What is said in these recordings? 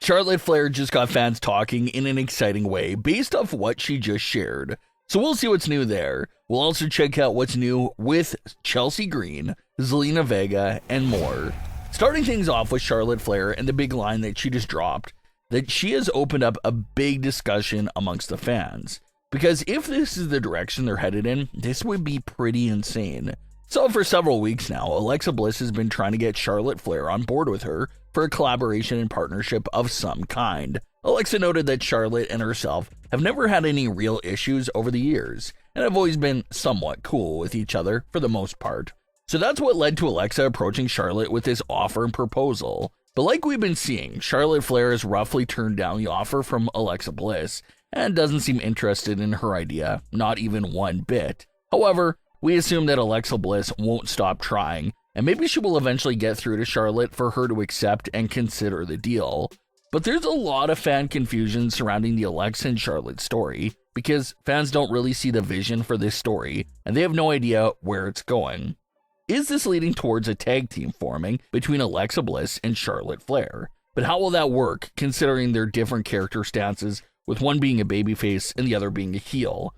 Charlotte Flair just got fans talking in an exciting way based off what she just shared. So we'll see what's new there. We'll also check out what's new with Chelsea Green, Zelina Vega, and more. Starting things off with Charlotte Flair and the big line that she just dropped, that she has opened up a big discussion amongst the fans. Because if this is the direction they're headed in, this would be pretty insane. So for several weeks now, Alexa Bliss has been trying to get Charlotte Flair on board with her for a collaboration and partnership of some kind. Alexa noted that Charlotte and herself have never had any real issues over the years, and have always been somewhat cool with each other for the most part. So that's what led to Alexa approaching Charlotte with this offer and proposal. But like we've been seeing, Charlotte Flair has roughly turned down the offer from Alexa Bliss, and doesn't seem interested in her idea, not even one bit. However, we assume that Alexa Bliss won't stop trying, and maybe she will eventually get through to Charlotte for her to accept and consider the deal. But there's a lot of fan confusion surrounding the Alexa and Charlotte story, because fans don't really see the vision for this story, and they have no idea where it's going. Is this leading towards a tag team forming between Alexa Bliss and Charlotte Flair? But how will that work, considering their different character stances, with one being a babyface and the other being a heel?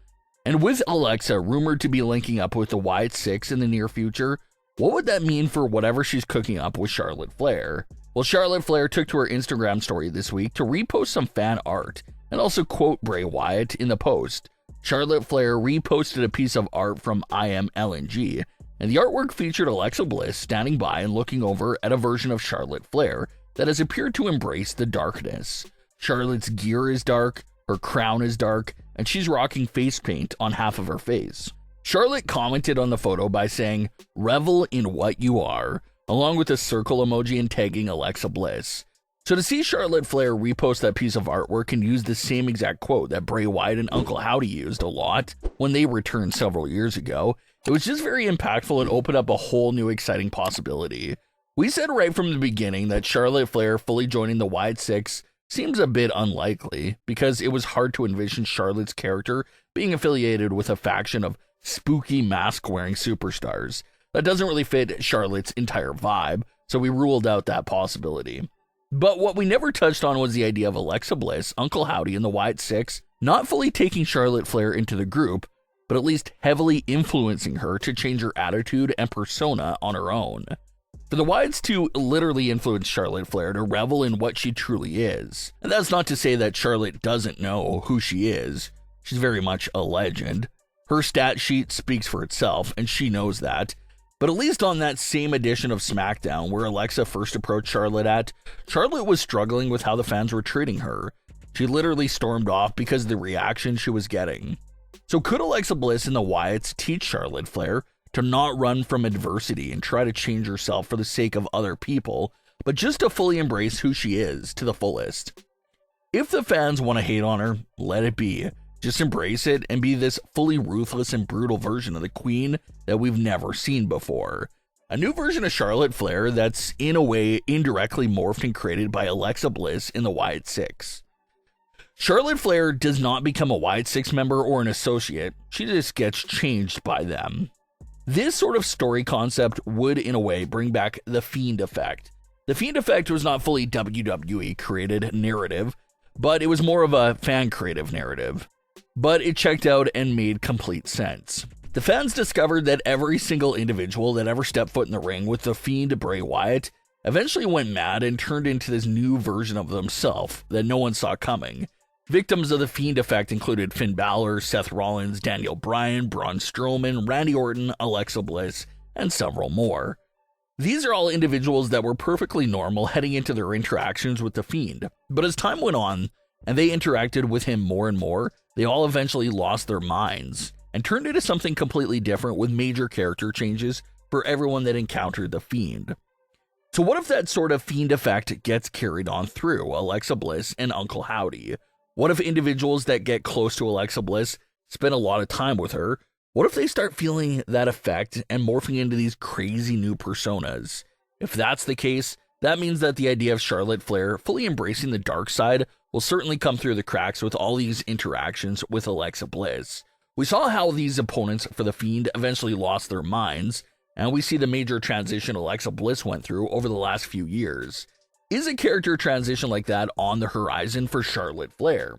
And with Alexa rumored to be linking up with the Wyatt Six in the near future, what would that mean for whatever she's cooking up with Charlotte Flair? Well, Charlotte Flair took to her Instagram story this week to repost some fan art and also quote Bray Wyatt in the post. Charlotte Flair reposted a piece of art from I Am LNG, and the artwork featured Alexa Bliss standing by and looking over at a version of Charlotte Flair that has appeared to embrace the darkness. Charlotte's gear is dark, her crown is dark, and she's rocking face paint on half of her face. Charlotte commented on the photo by saying, "Revel in what you are," along with a circle emoji and tagging Alexa Bliss. So to see Charlotte Flair repost that piece of artwork and use the same exact quote that Bray Wyatt and Uncle Howdy used a lot when they returned several years ago, it was just very impactful and opened up a whole new exciting possibility. We said right from the beginning that Charlotte Flair fully joining the Wyatt Six seems a bit unlikely, because it was hard to envision Charlotte's character being affiliated with a faction of spooky mask-wearing superstars. That doesn't really fit Charlotte's entire vibe, so we ruled out that possibility. But what we never touched on was the idea of Alexa Bliss, Uncle Howdy, and the Wyatt Six not fully taking Charlotte Flair into the group, but at least heavily influencing her to change her attitude and persona on her own. For the Wyatts to literally influence Charlotte Flair to revel in what she truly is. And that's not to say that Charlotte doesn't know who she is. She's very much a legend. Her stat sheet speaks for itself, and she knows that. But at least on that same edition of Smackdown, where Alexa first approached Charlotte at, Charlotte was struggling with how the fans were treating her. She literally stormed off because of the reaction she was getting. So could Alexa Bliss and the Wyatts teach Charlotte Flair to not run from adversity and try to change herself for the sake of other people, but just to fully embrace who she is to the fullest? If the fans want to hate on her, let it be. Just embrace it and be this fully ruthless and brutal version of the Queen that we've never seen before. A new version of Charlotte Flair that's in a way indirectly morphed and created by Alexa Bliss in the Wyatt Six. Charlotte Flair does not become a Wyatt Six member or an associate, she just gets changed by them. This sort of story concept would, in a way, bring back the Fiend effect. The Fiend effect was not fully WWE created narrative, but it was more of a fan creative narrative. But it checked out and made complete sense. The fans discovered that every single individual that ever stepped foot in the ring with the Fiend Bray Wyatt eventually went mad and turned into this new version of themselves that no one saw coming. Victims of the Fiend effect included Finn Balor, Seth Rollins, Daniel Bryan, Braun Strowman, Randy Orton, Alexa Bliss, and several more. These are all individuals that were perfectly normal heading into their interactions with the Fiend, but as time went on and they interacted with him more and more, they all eventually lost their minds and turned into something completely different with major character changes for everyone that encountered the Fiend. So what if that sort of Fiend effect gets carried on through Alexa Bliss and Uncle Howdy? What if individuals that get close to Alexa Bliss spend a lot of time with her? What if they start feeling that effect and morphing into these crazy new personas? If that's the case, that means that the idea of Charlotte Flair fully embracing the dark side will certainly come through the cracks with all these interactions with Alexa Bliss. We saw how these opponents for the Fiend eventually lost their minds, and we see the major transition Alexa Bliss went through over the last few years. Is a character transition like that on the horizon for Charlotte Flair?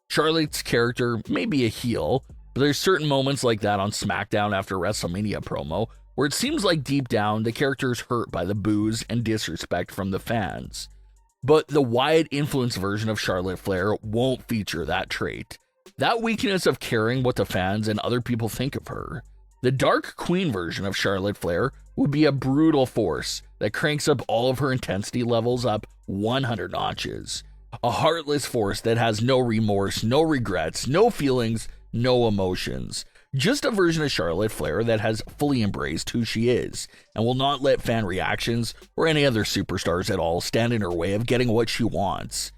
Charlotte's character may be a heel, but there's certain moments like that on Smackdown after WrestleMania promo where it seems like deep down the character is hurt by the boos and disrespect from the fans. But the wide influence version of Charlotte Flair won't feature that trait. That weakness of caring what the fans and other people think of her. The Dark Queen version of Charlotte Flair would be a brutal force that cranks up all of her intensity levels up 100 notches. A heartless force that has no remorse, no regrets, no feelings, no emotions. Just a version of Charlotte Flair that has fully embraced who she is and will not let fan reactions or any other superstars at all stand in her way of getting what she wants.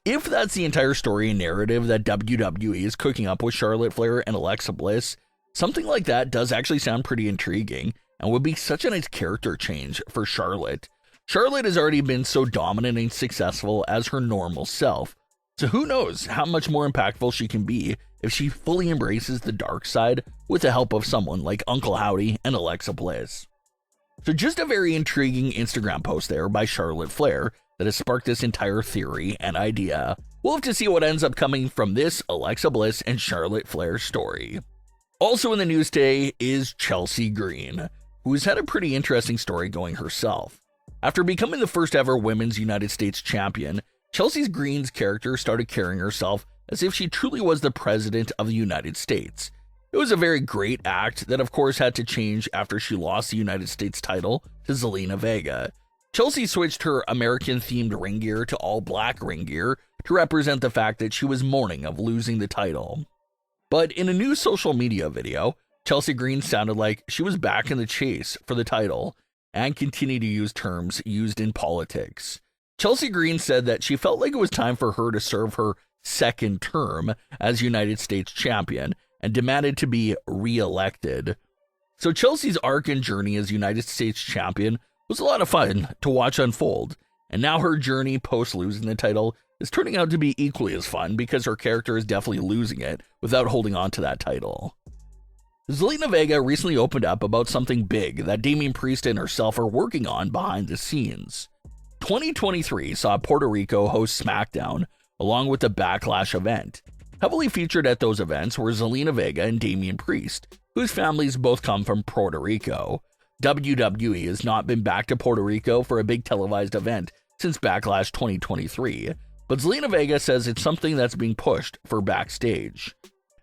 If that's the entire story and narrative that WWE is cooking up with Charlotte Flair and Alexa Bliss, something like that does actually sound pretty intriguing and would be such a nice character change for Charlotte. Charlotte has already been so dominant and successful as her normal self, so who knows how much more impactful she can be if she fully embraces the dark side with the help of someone like Uncle Howdy and Alexa Bliss. So just a very intriguing Instagram post there by Charlotte Flair that has sparked this entire theory and idea. We'll have to see what ends up coming from this Alexa Bliss and Charlotte Flair story. Also in the news today is Chelsea Green, who's had a pretty interesting story going herself. After becoming the first ever Women's United States Champion, Chelsea Green's character started carrying herself as if she truly was the President of the United States. It was a very great act that of course had to change after she lost the United States title to Zelina Vega. Chelsea switched her American-themed ring gear to all black ring gear to represent the fact that she was mourning of losing the title. But in a new social media video, Chelsea Green sounded like she was back in the chase for the title and continued to use terms used in politics. Chelsea Green said that she felt like it was time for her to serve her second term as United States champion and demanded to be re-elected. So Chelsea's arc and journey as United States champion was a lot of fun to watch unfold, and now her journey post losing the title is turning out to be equally as fun because her character is definitely losing it without holding on to that title. Zelina Vega recently opened up about something big that Damian Priest and herself are working on behind the scenes. 2023 saw Puerto Rico host Smackdown along with the Backlash event. Heavily featured at those events were Zelina Vega and Damian Priest, whose families both come from Puerto Rico. WWE has not been back to Puerto Rico for a big televised event since Backlash 2023, but Zelina Vega says it's something that's being pushed for backstage.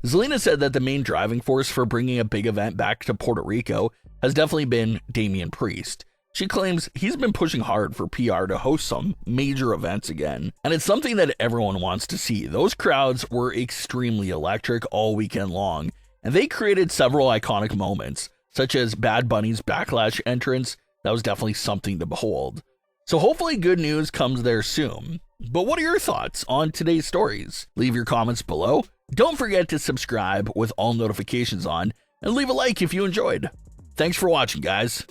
Zelina said that the main driving force for bringing a big event back to Puerto Rico has definitely been Damian Priest. She claims he's been pushing hard for PR to host some major events again, and it's something that everyone wants to see. Those crowds were extremely electric all weekend long, and they created several iconic moments, such as Bad Bunny's Backlash entrance. That was definitely something to behold. So hopefully good news comes there soon. But what are your thoughts on today's stories? Leave your comments below. Don't forget to subscribe with all notifications on, and leave a like if you enjoyed. Thanks for watching, guys.